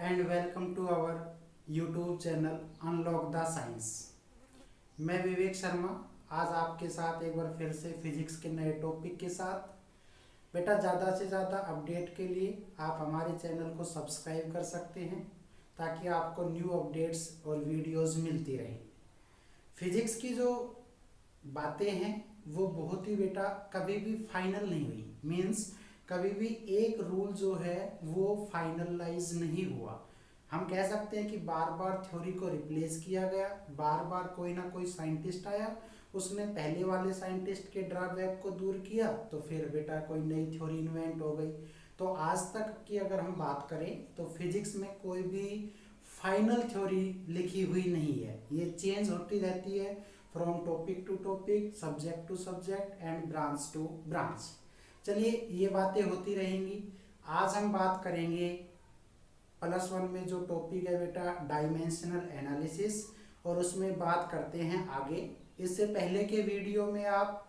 and welcome to our YouTube channel Unlock the Science। मैं विवेक शर्मा आज आपके साथ एक बार फिर से फिजिक्स के नए टॉपिक के साथ। बेटा ज़्यादा से ज़्यादा अपडेट के लिए आप हमारे चैनल को सब्सक्राइब कर सकते हैं ताकि आपको न्यू अपडेट्स और वीडियोस मिलती रहें। फिजिक्स की जो बातें हैं वो बहुत ही बेटा कभी भी फाइनल नहीं हुई, मीन्स कभी भी एक रूल जो है वो फाइनलाइज नहीं हुआ। हम कह सकते हैं कि बार बार थ्योरी को रिप्लेस किया गया, बार बार कोई ना कोई साइंटिस्ट आया, उसने पहले वाले साइंटिस्ट के ड्रॉबैक को दूर किया तो फिर बेटा कोई नई थ्योरी इन्वेंट हो गई। तो आज तक की अगर हम बात करें तो फिजिक्स में कोई भी फाइनल थ्योरी लिखी हुई नहीं है, ये चेंज होती रहती है from topic to topic, subject to subject and branch to branch. चलिए ये बातें होती रहेंगी। आज हम बात करेंगे +1 में जो टॉपिक है बेटा डायमेंशनल एनालिसिस, और उसमें बात करते हैं आगे। इससे पहले के वीडियो में आप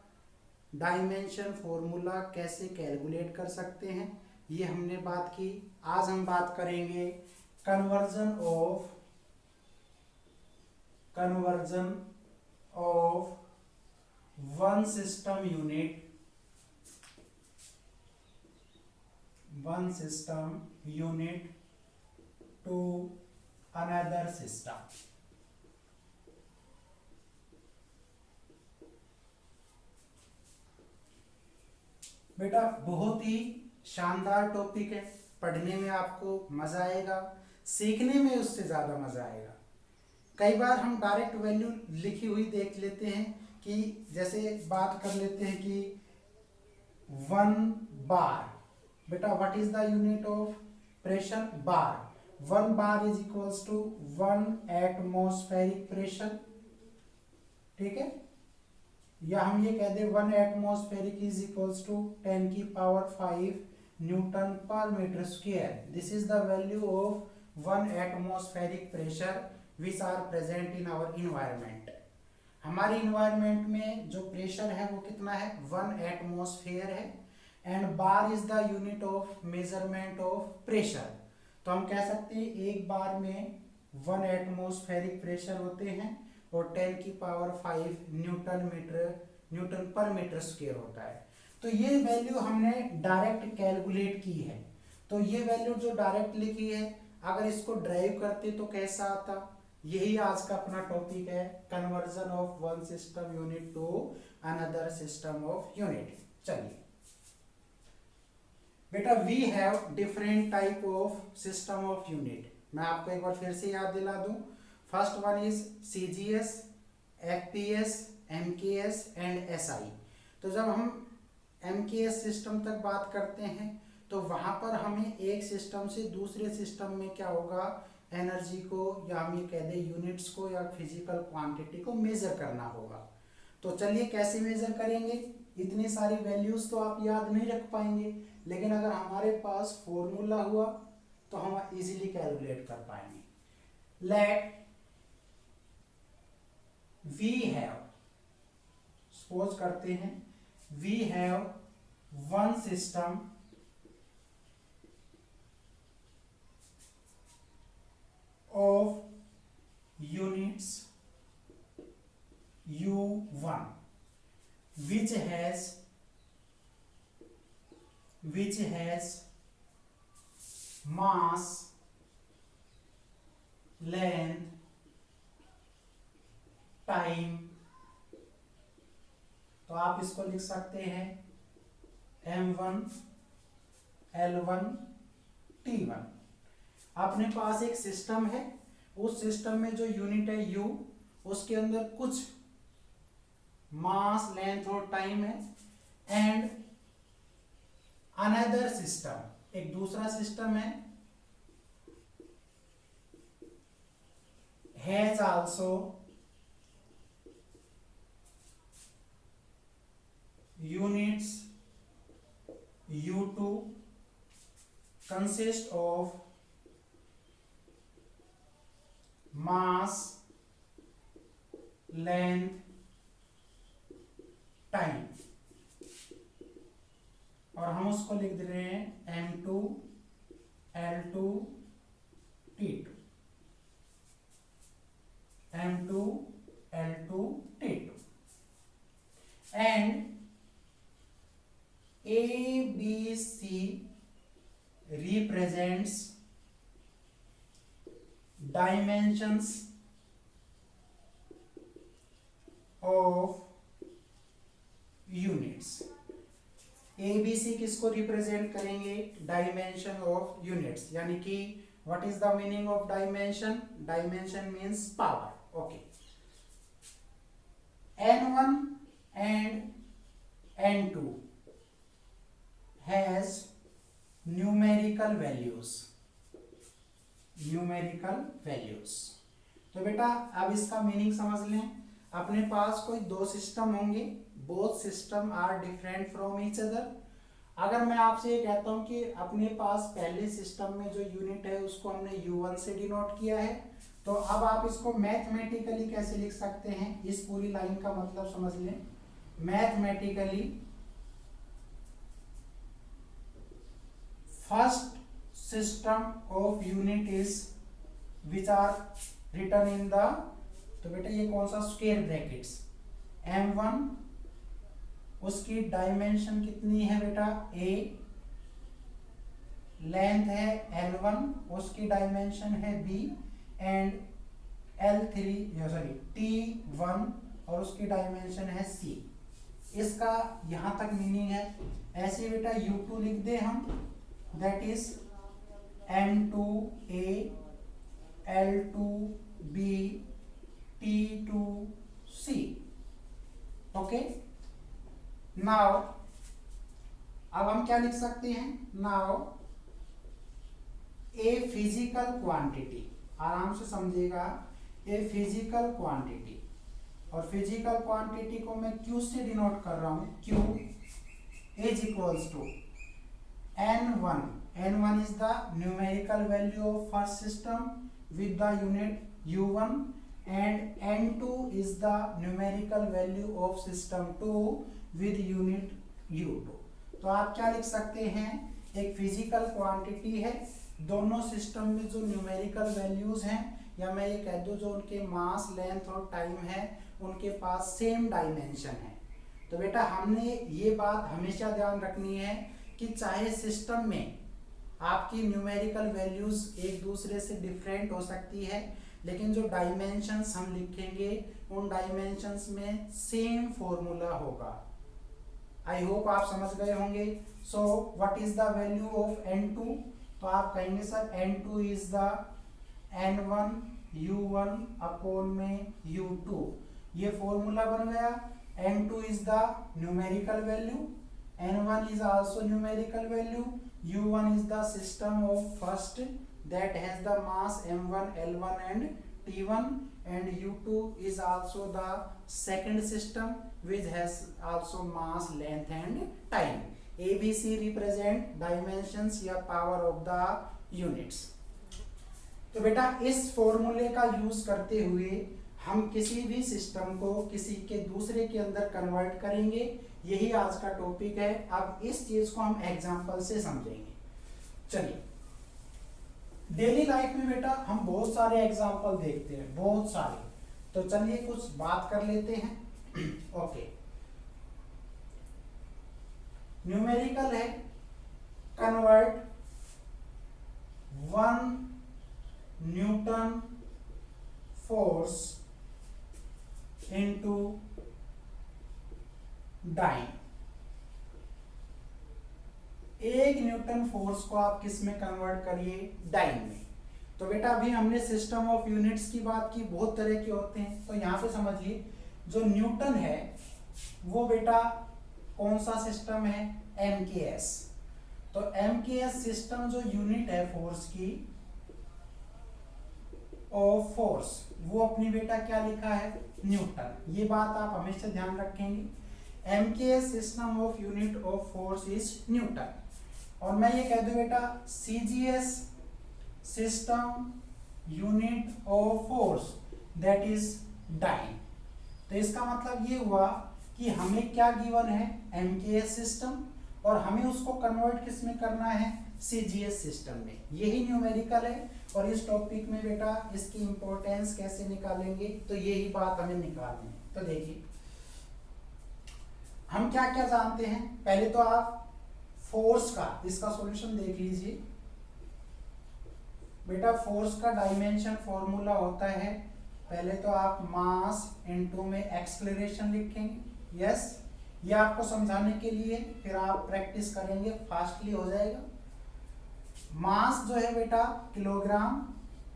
डायमेंशन फॉर्मूला कैसे कैलकुलेट कर सकते हैं ये हमने बात की। आज हम बात करेंगे conversion of one system unit to another system. बेटा बहुत ही शानदार टॉपिक है, पढ़ने में आपको मजा आएगा, सीखने में उससे ज्यादा मजा आएगा। कई बार हम डायरेक्ट वैल्यू लिखी हुई देख लेते हैं कि जैसे बात कर लेते हैं कि 1 बार, बेटा what is the unit of pressure? Bar. 1 bar is equals to 1 atmospheric pressure, ठीक है। या हम ये कह दें 1 एटमॉस्फेरिक इज इक्वल्स टू 10 की power 5 newton per metre square. This is the value of 1 atmospheric pressure which are present in our environment. हमारी environment में जो प्रेशर है वो कितना है? 1 एटमॉस्फेयर है, and bar is the unit of measurement of pressure. तो हम कह सकते हैं एक बार में 1 एटमॉस्फेरिक प्रेशर होते हैं और 10 की power 5 newton per metre square होता है। तो ये वैल्यू हमने डायरेक्ट कैलकुलेट की है। तो ये वैल्यू जो डायरेक्ट लिखी है, अगर इसको ड्राइव करते तो कैसा आता? यही आज का अपना टॉपिक है, conversion of one system unit to another system of unit. चलिए बेटा we have different type of system of unit. मैं आपको एक बार फिर से याद दिला दूं। First one is CGS, FPS, MKS and SI। तो जब हम MKS सिस्टम तक बात करते हैं तो वहां पर हमें एक सिस्टम से दूसरे सिस्टम में क्या होगा, एनर्जी को, या हम ये कह दें यूनिट्स को या फिजिकल क्वांटिटी को मेजर करना होगा। तो चलिए कैसे मेजर करेंगे? इतनी सारी वैल्यूज तो आप याद नहीं रख पाएंगे, लेकिन अगर हमारे पास फॉर्मूला हुआ तो हम इजीली कैलकुलेट कर पाएंगे। लेट वी हैव, सपोज करते हैं we have one system of units U1 which has mass, length, time। तो आप इसको लिख सकते हैं M1 L1 T1। अपने पास एक सिस्टम है, उस सिस्टम में जो यूनिट है U, उसके अंदर कुछ मास, लेंथ और टाइम है, एंड अनदर सिस्टम, एक दूसरा सिस्टम है, has also units U2 consist of mass, length, time, और हम उसको लिख दे रहे हैं M2 L2 T2, M2 L2 T2, and ABC represents dimensions of units. ABC किसको रिप्रेजेंट करेंगे? डायमेंशन ऑफ यूनिट्स, यानी कि what is the meaning of dimension? Dimension means power. Okay, N1 and N2 has numerical values. तो बेटा अब इसका meaning समझ लें. अपने पास कोई दो सिस्टम होंगे, both system are different from each other. अगर मैं आपसे ये कहता हूं कि अपने पास पहले सिस्टम में जो यूनिट है उसको हमने U1 से डिनोट किया है, तो अब आप इसको मैथमेटिकली कैसे लिख सकते हैं? इस पूरी लाइन का मतलब समझ लें. Mathematically first system of unit is which are written in the, तो बेटा ये कौन सा? Square brackets. M1 उसकी डायमेंशन कितनी है बेटा? A. लेंथ है L1, उसकी डायमेंशन है B, एंड T1 और उसकी डायमेंशन है C. इसका यहां तक मीनिंग है. ऐसे बेटा U2 लिख दे हम, that is M2A L2B T2C. Okay, now अब हम क्या लिख सकते हैं? नाउ ए फिजिकल क्वांटिटी, आराम से समझिएगा, ए फिजिकल क्वांटिटी, और फिजिकल क्वांटिटी को मैं Q से डिनोट कर रहा हूं. Q is equals to N1. N1 is the numerical value of first system with the unit U1, and N2 is the numerical value of system 2 with unit U2. तो आप क्या लिख सकते हैं? एक फिजिकल क्वांटिटी है, दोनों सिस्टम में जो न्यूमेरिकल वैल्यूज हैं, या मैं ये कह दूं जो उनके मास, लेंथ और टाइम है, उनके पास सेम डायमेंशन है. तो बेटा हमने ये बात हमेशा ध्यान रखनी है कि चाहे सिस्टम में आपकी न्यूमेरिकल वैल्यूज एक दूसरे से डिफरेंट हो सकती है, लेकिन जो डायमेंशंस हम लिखेंगे उन डायमेंशंस में सेम फॉर्मूला होगा. आई होप आप समझ गए होंगे. So what is the value of N2? तो आप कहेंगे sir N2 is the N1 U1 upon में U2. ये फॉर्मूला बन गया. N2 is the numerical value, N1 is also numerical value, U1 is the system of first that has the mass M1, L1 and T1, and U2 is also the second system which has also mass, length and time. ABC represent dimensions या power of the units. तो बेटा इस फॉर्मूले का use करते हुए हम किसी भी सिस्टम को किसी के दूसरे के अंदर कन्वर्ट करेंगे. यही आज का टॉपिक है. अब इस चीज को हम एग्जांपल से समझेंगे. चलिए, डेली लाइफ में बेटा हम बहुत सारे एग्जांपल देखते हैं, बहुत सारे. तो चलिए कुछ बात कर लेते हैं. ओके, न्यूमेरिकल है, convert 1 newton force into dyne. 1 newton force को आप किस में कन्वर्ट करिए? डाइन में. तो बेटा अभी हमने सिस्टम ऑफ यूनिट्स की बात की, बहुत तरह के होते हैं. तो यहां पे समझिए, जो न्यूटन है वो बेटा कौन सा सिस्टम है? MKS. तो MKS सिस्टम जो यूनिट है फोर्स की, ऑफ फोर्स, वो अपनी बेटा क्या लिखा है? न्यूटन. ये बात आप हमेशा ध्यान रखेंगे. MKS system of unit of force is newton. और मैं ये कह दूं बेटा CGS system unit of force that is dyne. तो इसका मतलब ये हुआ कि हमें क्या गिवन है? MKS सिस्टम, और हमें उसको कन्वर्ट किस में करना है, सीजीएस सिस्टम में। यही न्यूमेरिकल है और इस टॉपिक में बेटा इसकी इंपॉर्टेंस कैसे निकालेंगे, तो यही बात हमें निकालनी है। तो देखिए हम क्या क्या जानते हैं, पहले तो आप फोर्स का इसका सॉल्यूशन देख लीजिए। बेटा फोर्स का डायमेंशन फॉर्मूला होता है, पहले तो आप मास इनटू में एक्सेलरेशन लिखेंगे। यस, ये आपको समझाने के लिए, फिर आप प्रैक्टिस करेंगे, फास्टली हो जाएगा। मास जो है बेटा किलोग्राम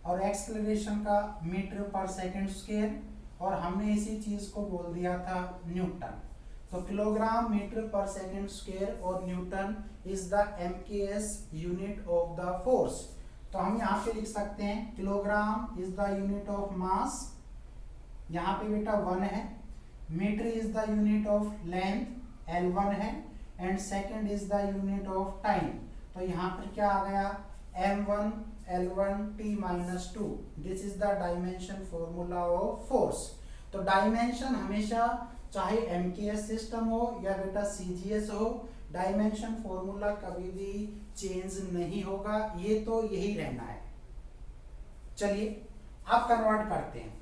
और एक्सेलरेशन का मीटर पर सेकंड स्क्वायर, और हमने इसी चीज को बोल दिया था न्यूटन। तो kilogram metre per second square और newton is the MKS unit of the force. तो हम यहाँ पे लिख सकते हैं kilogram is the unit of mass, यहाँ पे बेटा 1 है, metre is the unit of length L1 है, and second is the unit of time. तो यहाँ पर क्या आ गया, M1 L1 T-2, this is the dimension formula of force. तो डायमेंशन हमेशा चाहे MKS सिस्टम हो या बेटा CGS हो, डायमेंशन फॉर्मूला कभी भी चेंज नहीं होगा, ये तो यही रहना है। चलिए अब कन्वर्ट करते हैं।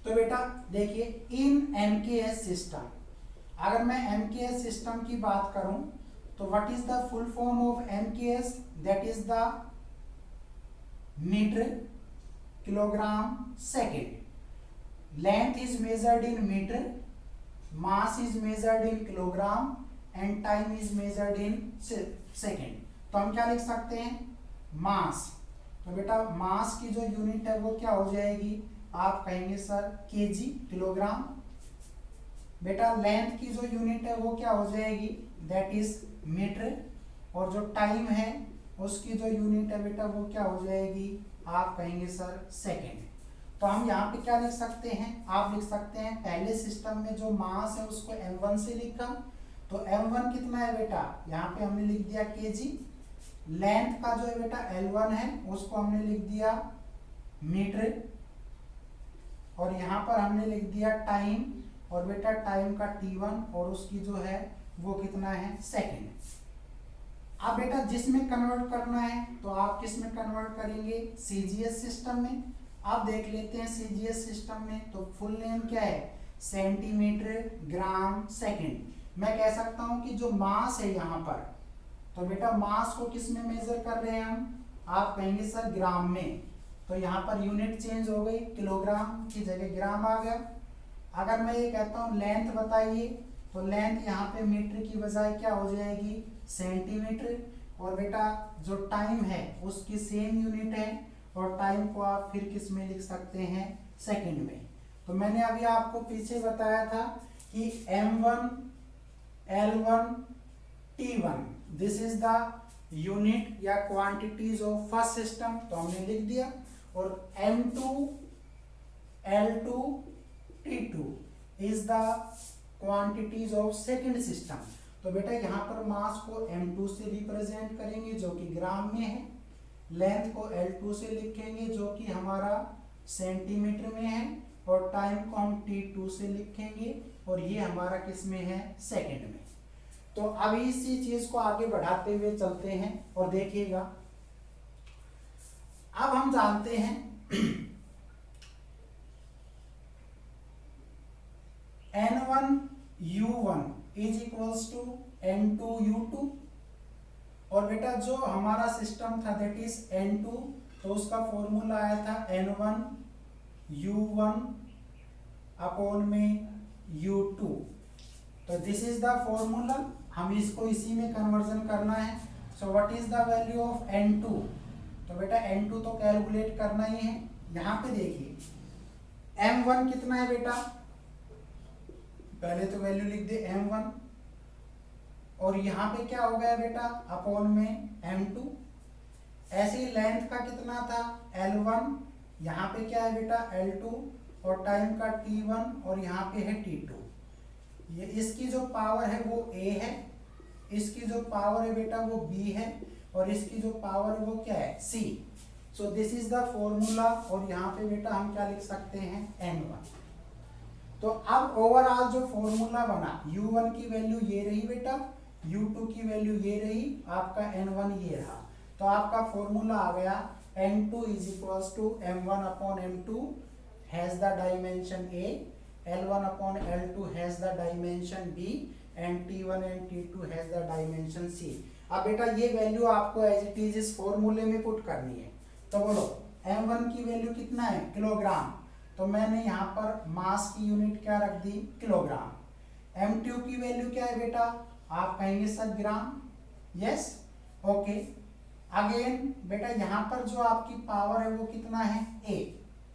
तो बेटा देखिए इन MKS सिस्टम, अगर मैं MKS सिस्टम की बात करूं तो what is the full form of MKS, that is the metre kilogram second. Length is measured in metre, mass is measured in kilogram and time is measured in second. तो हम क्या लिख सकते हैं, मास। तो बेटा मास की जो यूनिट है वो क्या हो जाएगी, आप कहेंगे सर केजी, किलोग्राम। बेटा लेंथ की जो यूनिट है वो क्या हो जाएगी, दैट इज मीटर, और जो टाइम है उसकी जो यूनिट है बेटा वो क्या हो जाएगी, आप कहेंगे सर सेकेंड। तो हम यहाँ पे क्या लिख सकते हैं, आप लिख सकते हैं पहले सिस्टम में जो मास है उसको M1 से लिखा, तो M1 कितना है बेटा, यहाँ पे हमने लिख दिया केजी। लेंथ का जो है बेटा L1 है उसको हमने लिख दिया मीटर, और यहाँ पर हमने लिख दिया टाइम, और बेटा टाइम का T1 और उसकी जो है वो कितना है, सेकेंड। अब बेटा जिसमें कन्वर्ट करना है तो आप किस में कन्वर्ट करेंगे, CGS सिस्टम में। आप देख लेते हैं CGS सिस्टम में, तो फुल नेम क्या है, सेंटीमीटर ग्राम सेकेंड। मैं कह सकता हूं कि जो मास है यहाँ पर, तो बेटा मास को किस में मेजर कर रहे हैं हम, आप कहेंगे सर ग्राम में। तो यहाँ पर यूनिट चेंज हो गई, किलोग्राम की जगह ग्राम आ गया। अगर मैं ये कहता हूँ लेंथ बताइए, तो लेंथ यहाँ पे मीटर की बजाय क्या हो जाएगी, सेंटीमीटर, और बेटा जो टाइम है उसकी सेम यूनिट है, और टाइम को आप फिर किस में लिख सकते हैं, सेकंड में। तो मैंने अभी आपको पीछे बताया था कि M1 L1 T1 this is the unit या क्वांटिटीज ऑफ फर्स्ट सिस्टम, तो हमने लिख दिया, और M2 L2 T2 is the quantities of second system. तो बेटा यहाँ पर मास को M2 से रिप्रेजेंट करेंगे जो कि ग्राम में है, लेंथ को L2 से लिखेंगे जो कि हमारा सेंटीमीटर में है, और टाइम को हम T2 से लिखेंगे, और ये हमारा किस में है, सेकंड में। तो अब इसी चीज को आगे बढ़ाते हुए चलते हैं और देखिएगा। अब हम जानते हैं N1 U1 is equals to N2 U2, और बेटा जो हमारा सिस्टम था दैट इज N2, तो उसका फॉर्मूला आया था N1 U1 अपॉन में U2। तो दिस इज द फॉर्मूला, हम इसको इसी में कन्वर्जन करना है। So what is the value of N2, तो बेटा N2 तो कैलकुलेट करना ही है। यहाँ पे देखिए M1 कितना है बेटा, पहले तो वैल्यू लिख दे M1, और यहाँ पे क्या हो गया बेटा, अपॉन में M2। ऐसे ही लेंथ का कितना था L1, यहाँ पे क्या है बेटा L2, और टाइम का T1, और यहाँ पे है T2। ये इसकी जो पावर है वो A है, इसकी जो पावर है बेटा वो B है, और इसकी जो पावर है वो क्या है, C। So this is the formula, और यहाँ पे बेटा हम क्या लिख सकते हैं, N1। तो अब ओवरऑल जो फॉर्मूला बना, U1 की वैल्यू ये रही बेटा, U2 की वैल्यू ये रही, आपका N1 ये रहा। तो आपका फॉर्मूला आ गया N2 is equals to M1 upon M2 has the dimension A, L1 upon L2 has the dimension B and T1 and T2 has the dimension C। अब बेटा ये वैल्यू आपको एज इट इज इस फॉर्मूले में put करनी है। तो बोलो M1 की वैल्यू कितना है, किलोग्राम, तो मैंने यहाँ पर मास की यूनिट क्या रख दी, किलोग्राम। M2 की वैल्यू क्या है बेटा, आप कहेंगे सर ग्राम, यस ओके। अगेन बेटा यहाँ पर जो आपकी पावर है वो कितना है, A,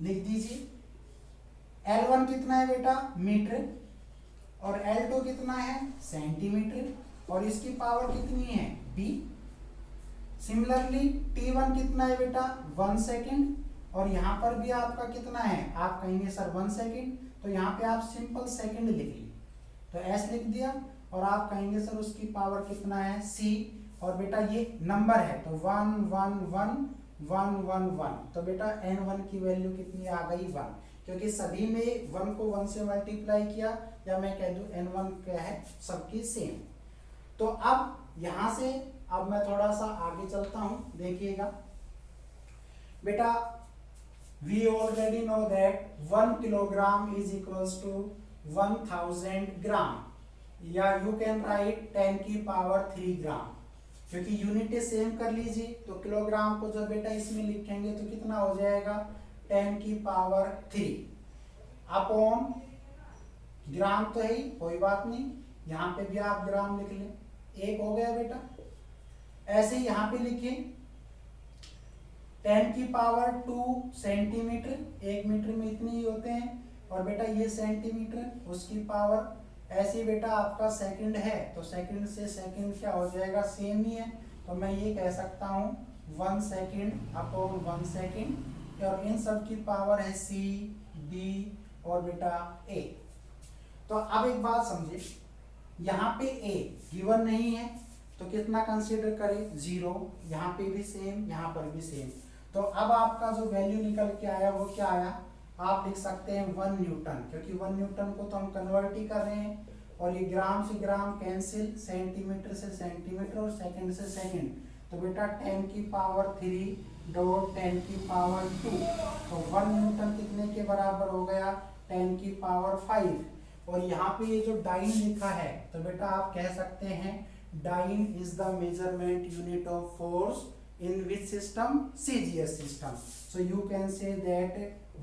लिख दीजिए। L1 कितना है बेटा, मीटर, और L2 कितना है, सेंटीमीटर, और इसकी पावर कितनी है, B। सिमिलरली T1 कितना है बेटा, 1 सेकेंड, और यहाँ पर भी आपका कितना है, आप कहेंगे सर 1 सेकेंड, तो यहाँ पे आप सिंपल सेकेंड लिख लीजिए, तो S लिख दिया, और आप कहेंगे सर उसकी पावर कितना है, C, और बेटा ये नंबर है तो 1 1 1 1 1 1, तो बेटा N1 की वैल्यू कितनी आ गई, 1, क्योंकि सभी में 1 को 1 से मल्टीप्लाई किया, या मैं कह दूं N1 क्या है, सबकी सेम। तो अब यहां से अब मैं थोड़ा सा आगे चलता हूं, देखिएगा बेटा, we already know that 1 kilogram is equals to 1000 gram, या यू कैन राइट 10 की पावर 3 ग्राम, क्योंकि यूनिट सेम कर लीजिए। तो किलोग्राम को जब बेटा इसमें लिखेंगे तो कितना हो जाएगा, 10 की पावर 3 अपॉन ग्राम, तो है ही, कोई बात नहीं, यहाँ पे भी आप ग्राम लिख लें, 1 हो गया बेटा। ऐसे ही यहाँ पे लिखिए 10 की पावर 2 सेंटीमीटर, 1 मीटर में इतने ही होते हैं, और बेटा ये सेंटीमीटर, उसकी पावर, ऐसे बेटा आपका सेकंड है, तो सेकंड से सेकंड क्या हो जाएगा, सेम ही है, तो मैं ये कह सकता हूँ 1 सेकंड अपॉन 1 सेकंड, और इन सब की पावर है C, D और बेटा A। तो अब एक बात समझे, यहाँ पे A गिवन नहीं है, तो कितना कंसीडर करें, 0, यहाँ पे भी सेम, यहाँ पर भी सेम। तो अब आपका जो वैल्यू निकल के आया वो क्या आया, आप लिख सकते हैं 1 न्यूटन, क्योंकि 1 न्यूटन को तो हम कन्वर्ट ही कर रहे हैं, और ये ग्राम से ग्राम कैंसिल, सेंटीमीटर से सेंटीमीटर, और सेकंड से सेकंड, तो बेटा 10 की पावर 3 डॉट 10 की पावर 2, तो 1 न्यूटन कितने के बराबर हो गया, 10 की पावर 5। और यहाँ पे ये जो डाइन लिखा है, तो बेटा आप कह सकते हैं dyne is the measurement unit of force in which system, CGS system. So you can say that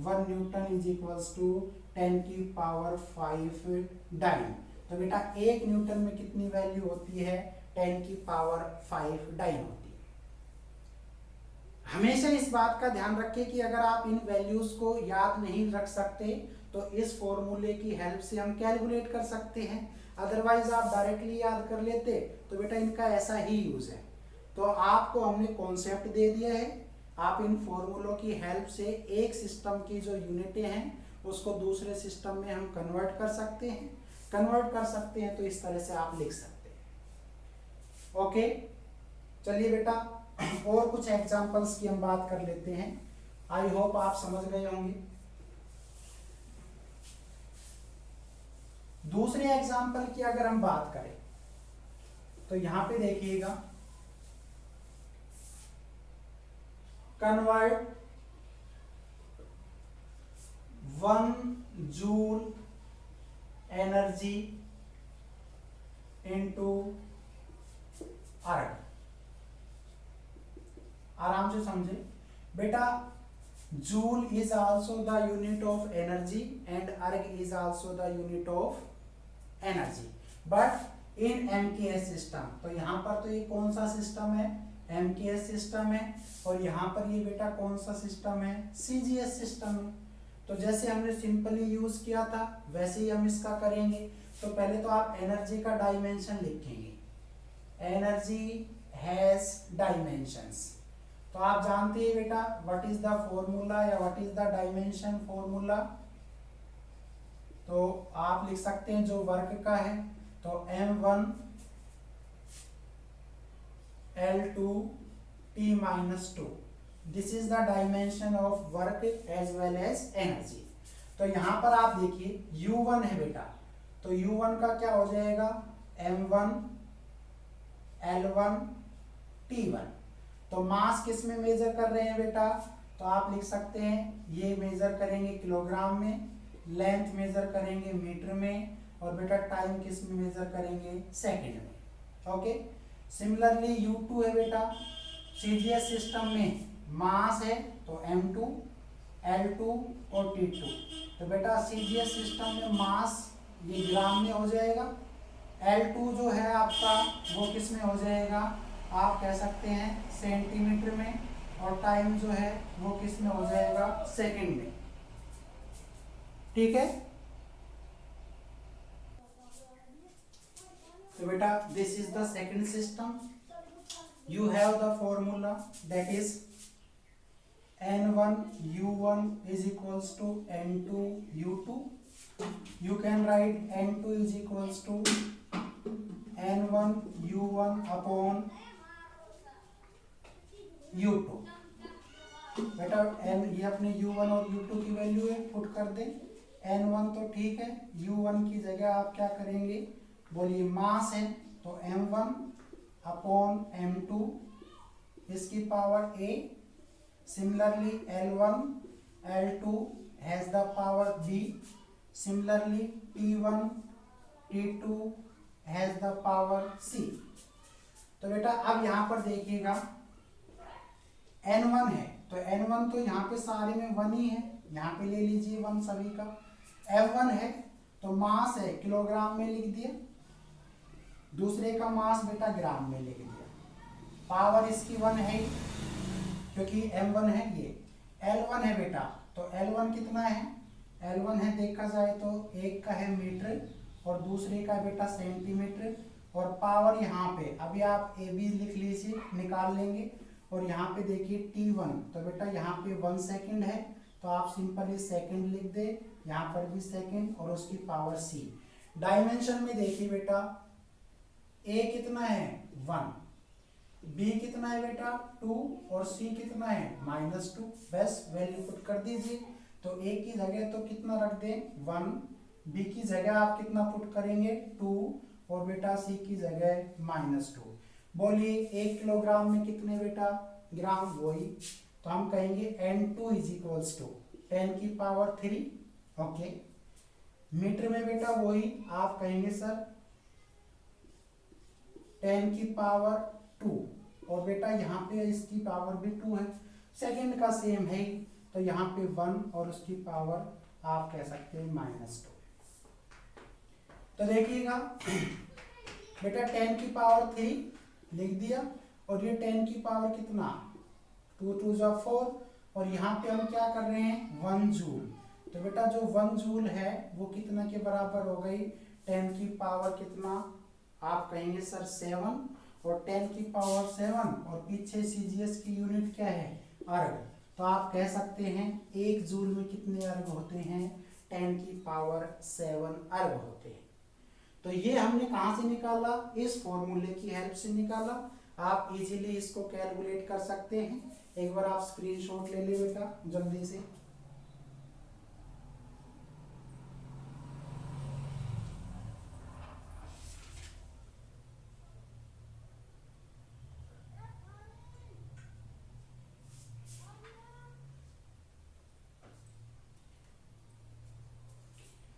1 Newton is equals to 10 की पावर 5 डाइन। तो बेटा 1 न्यूटन में कितनी वैल्यू होती है, 10 की पावर 5 डाइन होती है। हमेशा इस बात का ध्यान रखें कि अगर आप इन वैल्यूज को याद नहीं रख सकते तो इस फॉर्मूले की हेल्प से हम कैलकुलेट कर सकते हैं, अदरवाइज आप डायरेक्टली याद कर लेते तो बेटा इनका ऐसा ही यूज है। तो आपको हमने कॉन्सेप्ट दे दिया है, आप इन फॉर्मूलों की हेल्प से एक सिस्टम की जो यूनिटें हैं उसको दूसरे सिस्टम में हम कन्वर्ट कर सकते हैं, तो इस तरह से आप लिख सकते हैं। ओके, चलिए बेटा और कुछ एग्जांपल्स की हम बात कर लेते हैं, आई होप आप समझ गए होंगे। दूसरे एग्जांपल की अगर हम बात करें तो यहां पे देखिएगा, कन्वर्ट 1 जूल एनर्जी इनटू अर्ग। आराम से समझे बेटा, joule is also the unit of energy and erg is also the unit of energy, but in MKS system. तो यहां पर तो ये कौन सा सिस्टम है, एमकेएस सिस्टम है, और यहाँ पर ये बेटा कौन सा सिस्टम है, सीजीएस सिस्टम है। तो जैसे हमने सिंपली यूज किया था वैसे ही हम इसका करेंगे। तो पहले तो आप एनर्जी का डायमेंशन लिखेंगे, एनर्जी हैज डायमेंशंस। तो आप जानते हैं बेटा व्हाट इज द फॉर्मूला या what is the dimension formula, तो आप लिख सकते हैं जो वर्क का है, तो m1 L2 T-2, this is the dimension of work as well as energy. तो यहां पर आप देखिए U1 है बेटा, तो U1 का क्या हो जाएगा, m1 L1 T1। तो मास किस में मेजर कर रहे हैं बेटा, तो आप लिख सकते हैं ये मेजर करेंगे किलोग्राम में, लेंथ मेजर करेंगे मीटर में, और बेटा टाइम किस में मेजर करेंगे, सेकंड में। ओके, सिमिलरली U2 है बेटा, सीजीएस सिस्टम में मास है तो M2, L2 और T2। तो बेटा सीजीएस सिस्टम में मास ये ग्राम में हो जाएगा, L2 जो है आपका वो किस में हो जाएगा, आप कह सकते हैं सेंटीमीटर में, और टाइम जो है वो किस में हो जाएगा, सेकंड में। ठीक है, तो बेटा this is the second system. You have the formula that is N1 U1 is equals to N2 U2. You can write N2 is equals to N1 U1 upon U2। बेटा N ये अपने U1 और U2 की value है, put कर दें। N1 तो ठीक है, U1 की जगह आप क्या करेंगे, बोलिए मास है तो M1 अपॉन M2 इसकी power A। Similarly L1 L2 has the power B। Similarly T1 T2 has the power C। तो बेटा अब यहाँ पर देखिएगा N1 है तो N1 तो यहाँ पे सारे में 1 ही है, यहाँ पे ले लीजिए 1 सभी का। M1 है तो मास है किलोग्राम में लिख दिया, दूसरे का मास बेटा ग्राम में लिख दिया, पावर इसकी 1 है क्योंकि M1 है। ये L1 है बेटा, तो L1 कितना है, L1 है देखा जाए तो एक का है मीटर और दूसरे का बेटा सेंटीमीटर, और पावर यहाँ पे अभी आप AB लिख लीजिए, निकाल लेंगे। और यहाँ पे देखिए T1 तो बेटा यहाँ पे 1 सेकंड है तो आप सिंपली सेकंड लिख दे, यहाँ पर भी सेकंड और उसकी पावर C। डायमेंशन में देखिए बेटा A कितना है 1, B कितना है बेटा 2 और C कितना है -2। बस वैल्यू पुट कर दीजिए, तो A की जगह तो कितना रख दें 1, B की जगह आप कितना पुट करेंगे 2 और बेटा C की जगह -2। बोलिए 1 किलोग्राम में कितने बेटा ग्राम, वही तो हम कहेंगे N2 इज इक्वल्स टू 10 की पावर 3। ओके, मीटर में बेटा वही आप कहेंगे सर 10 की पावर 2, और बेटा यहाँ पे इसकी पावर भी 2 है, सेकंड का सेम है तो यहाँ पे 1 और उसकी पावर आप कह सकते हैं -2। तो देखिएगा बेटा 10 की पावर 3 लिख दिया, और ये 10 की पावर कितना 2 2 जा 4, और यहाँ पे हम क्या कर रहे हैं 1 जूल। तो बेटा जो 1 जूल है वो कितना के बराबर हो गई, 10 की पावर कितना आप कहेंगे सर 7, और 10 की पावर 7 और पीछे सीजीएस की यूनिट क्या है अर्ग, तो आप कह सकते हैं 1 जूल में कितने अर्ग होते हैं 10 की पावर 7 अर्ग होते हैं। तो ये हमने कहाँ से निकाला, इस फॉर्मूले की हेल्प से निकाला। आप इजीली इसको कैलकुलेट कर सकते हैं, एक बार आप स्क्रीनशॉट ले ले बेटा जल्दी से।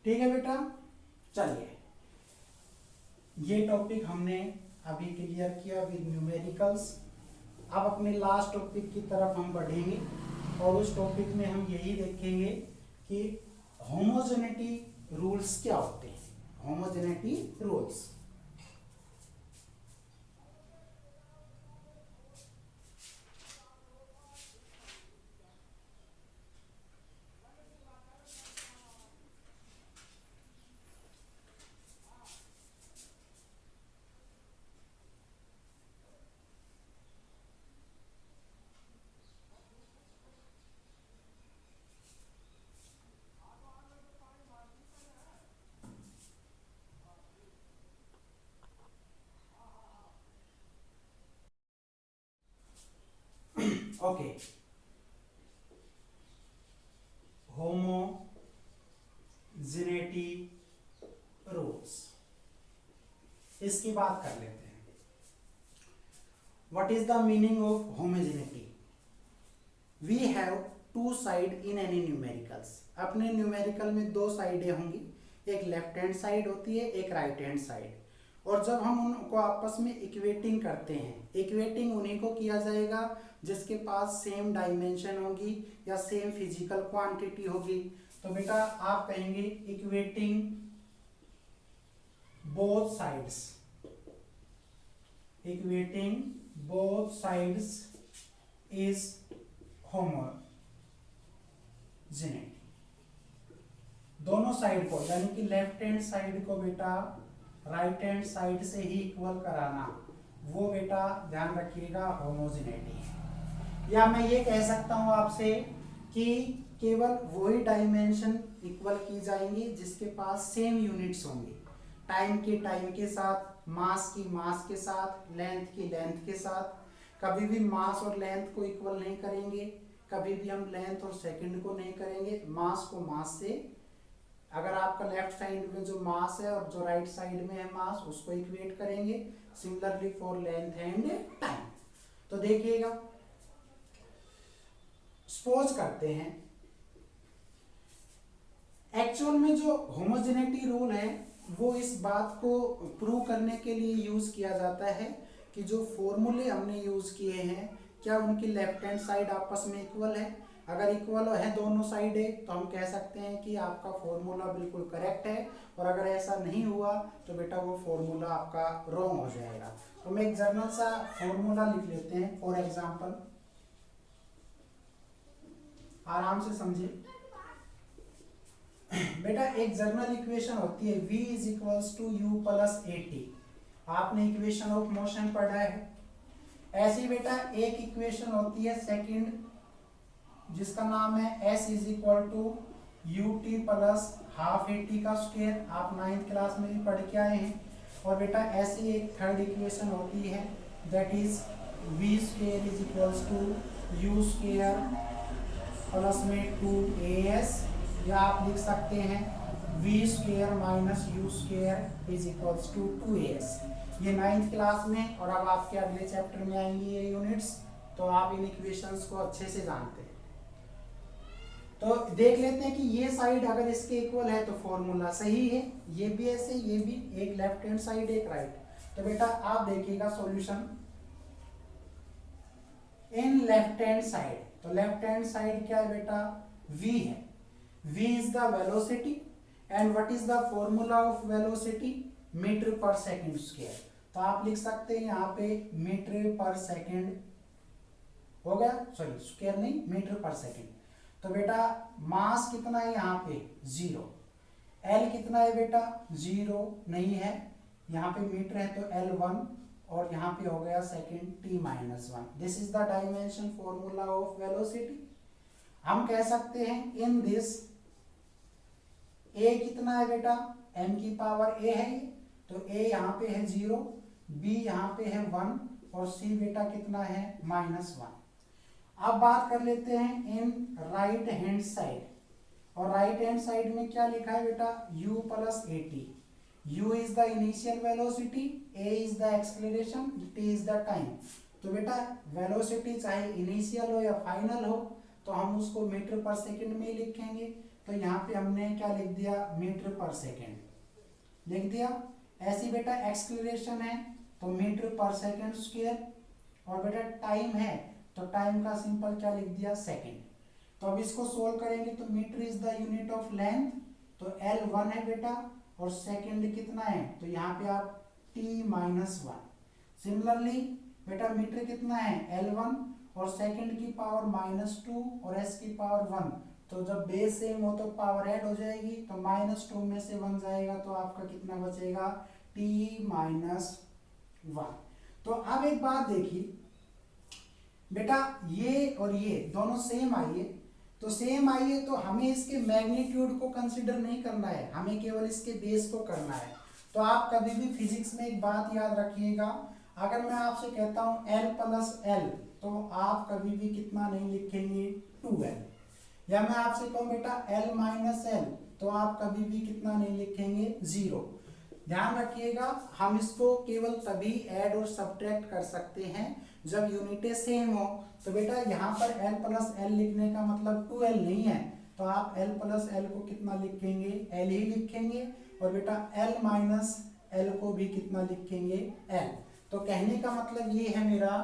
ठीक है बेटा, चलिए ये टॉपिक हमने अभी क्लियर किया विद न्यूमेरिकल्स। अब अपने लास्ट टॉपिक की तरफ हम बढ़ेंगे, और उस टॉपिक में हम यही देखेंगे कि होमोजेनिटी रूल्स क्या होते हैं, homogeneity rules. Okay, homogeneity rules, इसकी बात कर लेते हैं। What is the meaning of homogeneity? We have two side in any numericals. अपने न्यूमेरिकल में दो साइडें होंगी, एक लेफ्ट हैंड साइड होती है, एक राइट हैंड साइड। और जब हम उनको आपस में इक्वेटिंग करते हैं, इक्वेटिंग उन्हीं को किया जाएगा जिसके पास सेम डायमेंशन होगी या सेम फिजिकल क्वांटिटी होगी। तो बेटा आप कहेंगे equating both sides, equating both sides is homogeneity. दोनों साइड को यानी कि लेफ्ट हैंड साइड को बेटा राइट हैंड साइड से ही इक्वल कराना, वो बेटा ध्यान रखिएगा होमोजेनिटी है। या मैं ये कह सकता हूं आपसे कि केवल वही डायमेंशन इक्वल की जाएंगी जिसके पास सेम यूनिट्स होंगे, टाइम के साथ, मास के साथ, लेंथ की लेंथ के साथ। कभी भी मास और लेंथ को इक्वल नहीं करेंगे, कभी भी हम लेंथ और सेकंड को नहीं करेंगे। मास को मास से, अगर आपका लेफ्ट साइड में जो मास है और जो राइट साइड में है मास, उसको इक्वेट करेंगे। Similarly for length and time. तो देखिएगा, सपोज करते हैं एक्चुअल में जो होमोजेनिटी रूल है वो इस बात को प्रूव करने के लिए यूज किया जाता है कि जो फॉर्मूले हमने यूज किए हैं क्या उनकी लेफ्ट हैंड साइड आपस में इक्वल है। अगर इक्वल है दोनों साइड है तो हम कह सकते हैं कि आपका फॉर्मूला बिल्कुल करेक्ट है, और अगर ऐसा नहीं हुआ तो बेटा वो फॉर्मूला आपका रॉन्ग हो जाएगा। तो मैं एक जनरल सा फॉर्मूला लिख लेते हैं फॉर एग्जांपल, आराम से समझिए। बेटा एक जनरल इक्वेशन होती है v is equals to u plus a t. आपने इक्वेशन ऑफ मोशन पढ़ा है। ऐसी बेटा एक इक्वेशन होती है सेकंड, जिसका नाम है s is equal to u t plus half a t का स्क्वायर। आप 9th क्लास में भी पढ़ के आए हैं। और बेटा ऐसी एक थर्ड इक्वेशन होती है that is v square is equals to u square plus में 2as, या आप लिख सकते हैं v square minus u square is equals to 2as। ये 9th क्लास में, और अब आपके अगले चैप्टर में आएंगी ये यूनिट्स, तो आप इन इक्वेशंस को अच्छे से जानते हैं। तो देख लेते हैं कि ये साइड अगर इसके इक्वल है तो फॉर्मूला सही है, ये भी ऐसे, ये भी, एक लेफ्ट हैंड साइड एक राइट। तो बेटा आप देखिएगा solution in left hand side. तो लेफ्ट हैंड साइड क्या है बेटा, v है। v is the velocity and what is the formula of velocity, metre per second square. तो आप लिख सकते हैं यहाँ पे मीटर पर सेकंड हो गया, सॉरी स्क्वायर नहीं, मीटर पर सेकंड। तो बेटा मास कितना है यहाँ पे 0, L कितना है बेटा 0 नहीं है, यहाँ पे मीटर है तो L1, और यहाँ पे हो गया second t-1। This is the dimension formula of velocity. हम कह सकते हैं इन दिस a कितना है बेटा m की पावर a है, तो a यहाँ पे है 0, b यहाँ पे है 1, और c बेटा कितना है -1। अब बात कर लेते हैं इन राइट हैंड साइड। और राइट हैंड साइड में क्या लिखा है बेटा u plus a T. u is the initial velocity, a is the acceleration, t is the time. तो बेटा वेलोसिटी चाहे इनिशियल हो या फाइनल हो तो हम उसको मीटर पर सेकंड में ही लिखेंगे। तो यहाँ पे हमने क्या लिख दिया, मीटर पर सेकंड लिख दिया। ऐसी बेटा एक्सेलरेशन है तो मीटर पर सेकंड स्क्वायर, और बेटा टाइम है तो टाइम का सिंपल क्या लिख दिया सेकंड। तो अब इसको सोल्व करेंगे तो metre is the unit of length, तो L1 है बेटा, और सेकंड कितना है, तो यहाँ पे आप t-1। सिमिलरली बेटा मीटर कितना है L1, और सेकंड की पावर -2 और s की पावर 1, तो जब बेस सेम हो तो पावर ऐड हो जाएगी, तो -2 में से 1 जाएगा तो आपका कितना बचेगा t-1। तो अब एक बात देखिए बेटा, ये और ये दोनों सेम आइए, तो सेम आइए तो हमें इसके मैग्नीट्यूड को कंसीडर नहीं करना है, हमें केवल इसके बेस को करना है। तो आप कभी भी फिजिक्स में एक बात याद रखिएगा, अगर मैं आपसे कहता हूं L प्लस L तो आप कभी भी कितना नहीं लिखेंगे 2L, या मैं आपसे कहूं बेटा L माइनस L तो आप कभी भी कितना नहीं लिखेंगे 0। ध्यान रखिएगा हम इसको केवल तभी ऐड और सब्ट्रैक्ट कर सकते हैं जब यूनिटें सेम हो तो बेटा यहाँ पर l प्लस एल लिखने का मतलब 2l नहीं है, तो आप l प्लस एल को कितना लिखेंगे, l ही लिखेंगे, और बेटा l माइनस एल को भी कितना लिखेंगे, l। तो कहने का मतलब ये है मेरा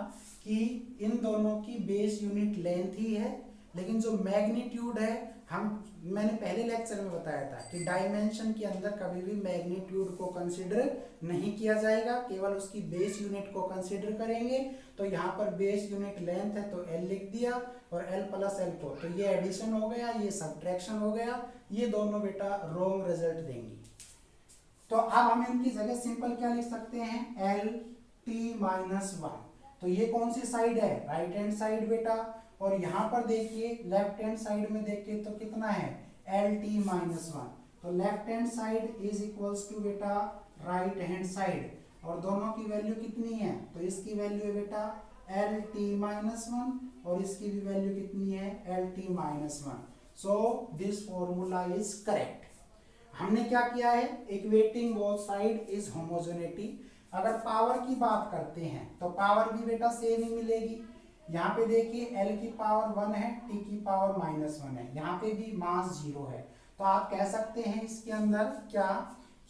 कि इन दोनों की बेस यूनिट लेंथ ही है, लेकिन जो मैग्नीट्यूड है मैंने पहले लेक्चर में बताया था कि डायमेंशन के अंदर कभी भी मैग्नीट्यूड को कंसीडर नहीं किया जाएगा, केवल उसकी बेस यूनिट को कंसीडर करेंगे। तो यहाँ पर बेस यूनिट लेंथ है तो l लिख दिया, और l प्लस एल को, तो ये एडिशन हो गया, ये सब्ट्रैक्शन हो गया, ये दोनों बेटा रॉन्ग रिजल्ट देंगी। तो अब हम इनकी जगह सिंपल क्या लिख सकते हैं, एल टी माइनस वन। तो ये कौन सी साइड है, राइट हैंड साइड बेटा, और यहाँ पर देखिए लेफ्ट हैंड साइड में देखिए तो कितना है, एल टी माइनस वन। तो left hand side is equals to बेटा राइट हैंड साइड, और दोनों की वैल्यू कितनी है, तो इसकी वैल्यू है बेटा एल टी माइनस वन, और इसकी भी वैल्यू कितनी है, L T minus one. So this formula is correct. हमने क्या किया है, equating both side is homogeneity. अगर पावर की बात करते हैं तो पावर भी बेटा सेम ही मिलेगी। यहाँ पे देखिए l की पावर 1 है, t की पावर -1 है, यहाँ पे भी मास 0 है। तो आप कह सकते हैं इसके अंदर क्या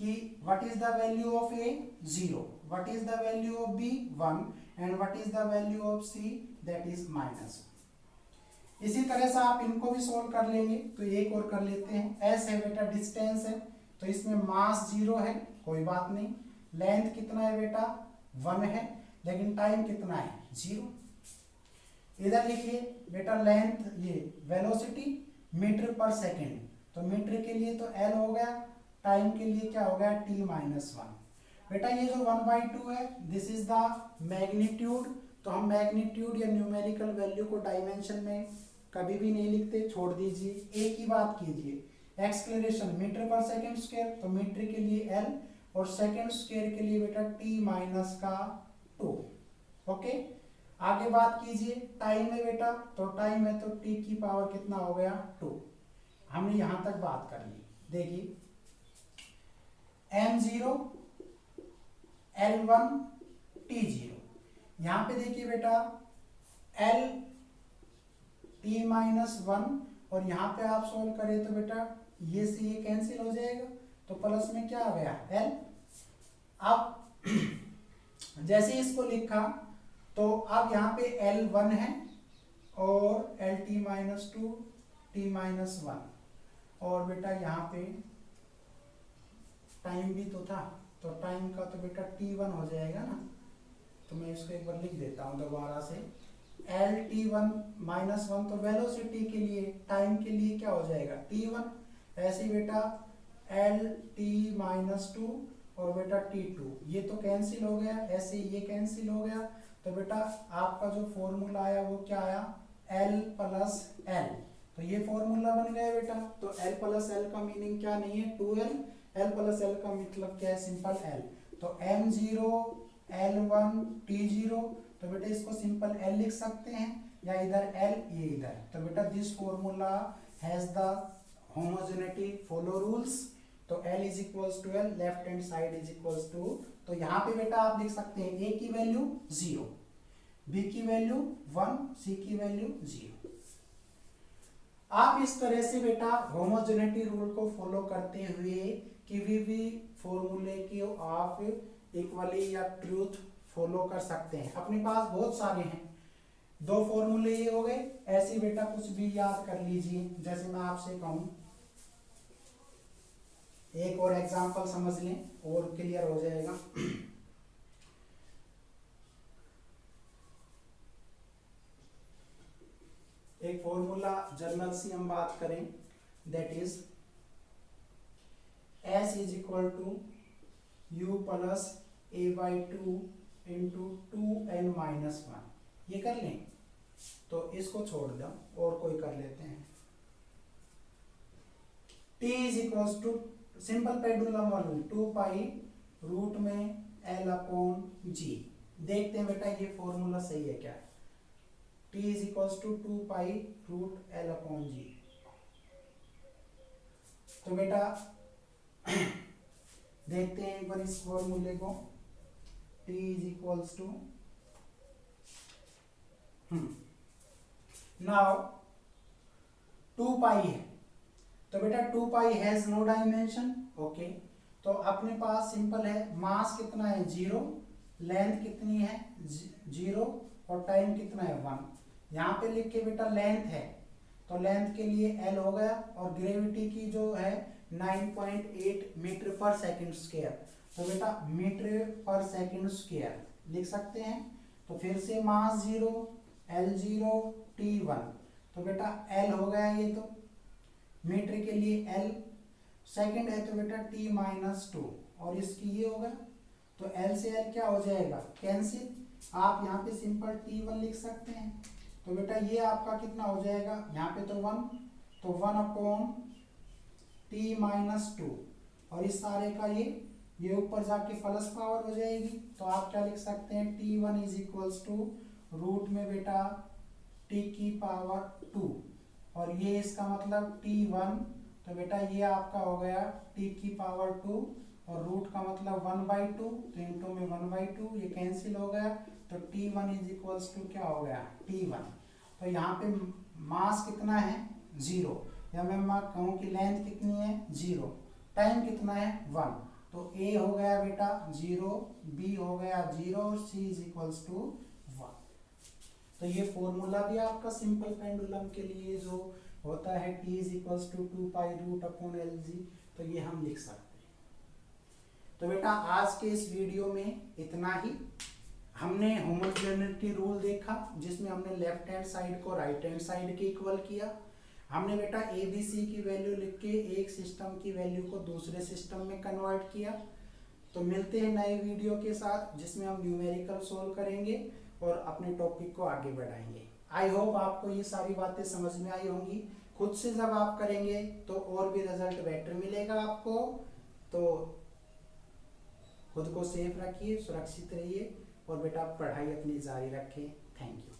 कि what is the value of a 0, what is the value of b 1, and what is the value of c that is -1। इसी तरह से आप इनको भी सोल्व कर लेंगे। तो एक और कर लेते हैं, s है बेटा डिस्टेंस है, तो इसमें मास 0 है, कोई बात नहीं। लेंथ कितना है बेटा 1 है, लेकिन टाइम कितना है 0। इधर लिखिए बेटा लेंथ, ये वेलोसिटी मीटर पर सेकेंड, तो मीटर के लिए तो l हो गया, टाइम के लिए क्या हो गया t माइनस 1। बेटा ये जो 1/2 है दिस इज द मैग्नीट्यूड। तो हम मैग्नीट्यूड या न्यूमेरिकल वैल्यू को डायमेंशन में कभी भी नहीं लिखते, छोड़ दीजिए। एक ही बात कीजिए, एक्सलेरेशन मीटर पर सेकेंड स्क्वायर, तो मीटर के लिए l और सेकेंड स्क्वायर के लिए बेटा t माइनस का 2। ओके, आगे बात कीजिए, टाइम है बेटा, तो टाइम है तो t की पावर कितना हो गया 2। हमने यहां तक बात कर ली। देखिए m0 l1 t0, यहां पे देखिए बेटा l t माइनस 1, और यहां पे आप सोल्व करें तो बेटा ये से ये कैंसिल हो जाएगा, तो प्लस में क्या आ गया l। अब जैसे इसको लिखा तो अब यहाँ पे L1 है और LT माइनस 2 T माइनस 1, और बेटा यहाँ पे टाइम भी तो था, तो टाइम का तो बेटा T1 हो जाएगा ना। तो मैं इसको एक बार लिख देता हूँ दोबारा से, LT1 माइनस 1, तो वेलोसिटी के लिए, टाइम के लिए क्या हो जाएगा T1। ऐसे ही बेटा LT माइनस 2 और बेटा T2, ये तो कैंसिल हो गया, ऐसे ये कैंसिल हो गया। तो बेटा आपका जो फॉर्मूला आया वो क्या आया, L प्लस L। तो ये फॉर्मूला बन गया बेटा। तो L प्लस L का मीनिंग क्या नहीं है 2L, L प्लस L का मतलब क्या है, सिंपल L। तो M0 L1 T0, तो बेटा इसको सिंपल L लिख सकते हैं, या इधर L ये इधर। तो बेटा this formula has the homogeneity follow rules. तो L is equals to L, left hand side is equals to, तो यहाँ पे बेटा आप लिख सकते हैं A की वैल्यू 0, B की वैल्यू 1, C की वैल्यू 0। आप इस तरह से बेटा होमोजेनिटी रूल को फॉलो करते हुए किसी भी फॉर्मूले की आप इक्वली या ट्रूथ फॉलो कर सकते हैं। अपने पास बहुत सारे हैं, 2 फॉर्मूले ये हो गए, ऐसे बेटा कुछ भी याद कर लीजिए। जैसे मैं आपसे कहूं एक और एग्जांपल समझ लें और क्लियर हो जाएगा। एक फॉर्मूला जनरल सी हम बात करें, that is S is equal to u plus a/2 into 2n minus 1। ये कर लें, तो इसको छोड़ दो और कोई कर लेते हैं। T is equal to simple pendulum वाली 2 पाई रूट में L अपॉन G। देखते हैं बेटा ये फॉर्मूला सही है क्या। T is equal to 2 pi root L upon G। तो बेटा देखते हैं एक बार इस फॉर्मूले को। T is equal to now 2 pi है, तो बेटा 2 pi has no dimension. Okay, तो अपने पास सिंपल है, मास कितना है 0, लेंथ कितनी है 0 और टाइम कितना है 1। यहाँ पे लिख के बेटा लेंथ है, तो लेंथ के लिए L हो गया, और ग्रेविटी की जो है 9.8 मीटर पर सेकंड स्क्वायर, तो बेटा मीटर पर सेकंड स्क्वायर लिख सकते हैं। तो फिर से मास 0, L0, T1, तो बेटा L हो गया ये, तो मीटर के लिए L, सेकंड है तो बेटा T-2, और इसकी ये होगा, तो L से L क्या हो जाएगा कैंसिल, आप यहाँ पे सिंपल T1 लिख सकते हैं। तो बेटा ये आपका कितना हो जाएगा, यहाँ पे तो 1, तो 1/T-2, और इस सारे का ये ऊपर जाके प्लस पावर हो जाएगी, तो आप क्या लिख सकते हैं T1 = रूट में बेटा T⁻², और ये इसका मतलब T1, तो बेटा ये आपका हो गया T⁻², और रूट का मतलब 1/2, तो इंटू में 1/2, ये कैंसिल हो गया, तो T1 = क्या हो गया T1। तो यहाँ पे मास कितना है 0, या मैं कहूँ कि लेंथ कितनी है 0, टाइम कितना है 1, तो A हो गया बेटा 0, B हो गया 0 और C = 1। तो ये फॉर्मूला भी आपका सिंपल पेंडुलम के लिए जो होता है T = 2 पाई √/LG, तो ये हम लिख सकते हैं। तो बेटा आज के इस वीडियो में इतना ही। हमने होमोजेनिटी रूल देखा, जिसमें हमने लेफ्ट हैंड साइड को राइट हैंड साइड के इक्वल किया। हमने बेटा ABC की वैल्यू लिख के एक सिस्टम की वैल्यू को दूसरे सिस्टम में कन्वर्ट किया। तो मिलते हैं नए वीडियो के साथ, जिसमें हम न्यूमेरिकल सोल्व करेंगे और अपने टॉपिक को आगे बढ़ाएंगे। आई होप आपको ये सारी बातें समझ में आई होंगी। खुद से जब आप करेंगे तो और भी रिजल्ट बेटर मिलेगा आपको। तो खुद को सेफ रखिए, सुरक्षित रहिए, और बेटा पढ़ाई अपनी जारी रखें। Thank you.